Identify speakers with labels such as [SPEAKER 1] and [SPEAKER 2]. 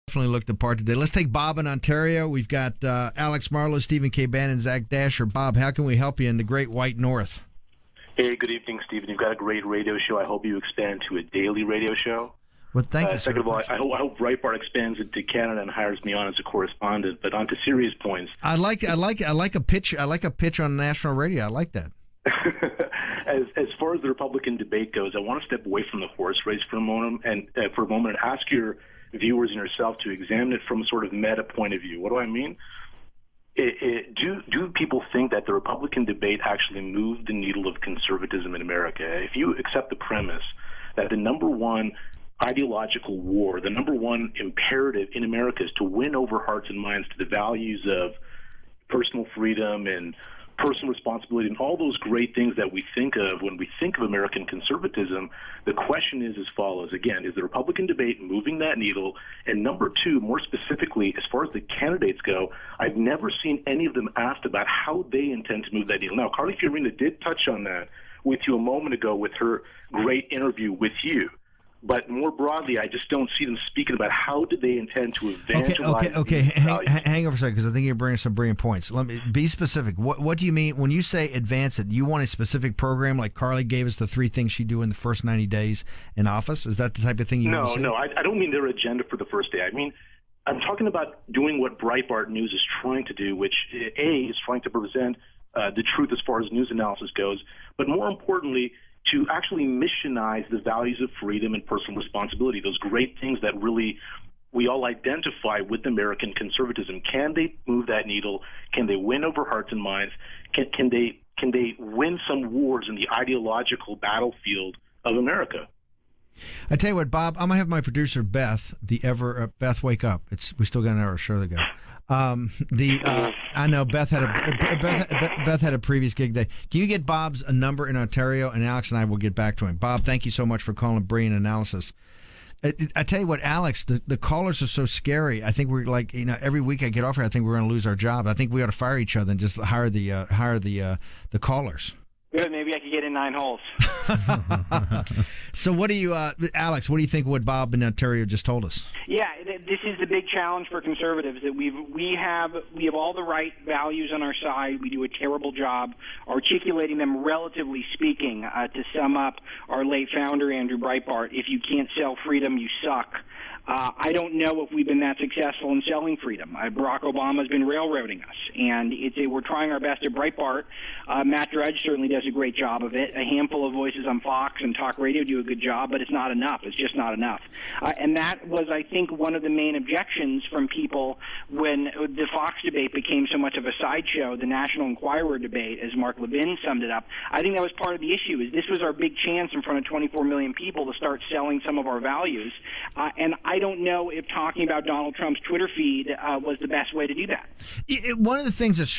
[SPEAKER 1] Definitely looked the part today. Let's take Bob in Ontario. We've got Alex Marlow, Stephen K. Bannon, Zach Dasher. Bob, how can we help you in the great white north?
[SPEAKER 2] Hey, good evening, Stephen. You've got a great radio show. I hope you expand to a daily radio show.
[SPEAKER 1] Well, thank you.
[SPEAKER 2] Second of all, I hope Breitbart expands it to Canada and hires me on as a correspondent. But on to serious points.
[SPEAKER 1] I like a pitch. I like a pitch on national radio. I like that.
[SPEAKER 2] As far as the Republican debate goes, I want to step away from the horse race for a moment and ask your viewers and yourself to examine it from a sort of meta point of view. What do I mean? Do people think that the Republican debate actually moved the needle of conservatism in America? If you accept the premise that the number one ideological war, the number one imperative in America is to win over hearts and minds to the values of personal freedom and personal responsibility and all those great things that we think of when we think of American conservatism, the question is as follows. Again, is the Republican debate moving that needle? And number two, more specifically, as far as the candidates go, I've never seen any of them asked about how they intend to move that needle. Now, Carly Fiorina did touch on that with you a moment ago with her great interview with you. But more broadly, I just don't see them speaking about how do they intend to evangelize.
[SPEAKER 1] Okay. Hang over a second, because I think you're bringing some brilliant points. Let me be specific. What do you mean when you say advance it? You want a specific program like Carly gave us the 3 things she'd do in the first 90 days in office? Is that the type of thing you want to say?
[SPEAKER 2] No, I don't mean their agenda for the first day. I mean, I'm talking about doing what Breitbart News is trying to do, which A, is trying to present the truth as far as news analysis goes, but more importantly, to actually missionize the values of freedom and personal responsibility, those great things that really we all identify with American conservatism. Can they move that needle? Can they win over hearts and minds? Can they win some wars in the ideological battlefield of America?
[SPEAKER 1] I tell you what, Bob, I'm gonna have my producer Beth, Beth, wake up. We still got an hour show to go. I know Beth had a previous gig day. Can you get Bob's a number in Ontario, and Alex and I will get back to him. Bob, thank you so much for calling brilliant analysis. I tell you what, Alex, the callers are so scary. I think we're like, every week I get off here, I think we're going to lose our job. I think we ought to fire each other and just hire the callers.
[SPEAKER 3] Good. Maybe I could get in 9 holes.
[SPEAKER 1] So what do you, Alex, what do you think what Bob in Ontario just told us?
[SPEAKER 3] Yeah, this is the big challenge for conservatives, that we have all the right values on our side. We do a terrible job articulating them, relatively speaking. To sum up our late founder, Andrew Breitbart, if you can't sell freedom, you suck. I don't know if we've been that successful in selling freedom. Barack Obama has been railroading us, and we're trying our best at Breitbart. Matt Drudge certainly does a great job of it. A handful of voices on Fox and talk radio do a good job, but it's not enough. It's just not enough. And that was, I think, one of the main objections from people when the Fox debate became so much of a sideshow, the National Enquirer debate, as Mark Levin summed it up. I think that was part of the issue, is this was our big chance in front of 24 million people to start selling some of our values. And I don't know if talking about Donald Trump's Twitter feed was the best way to do that.
[SPEAKER 1] One of the things that's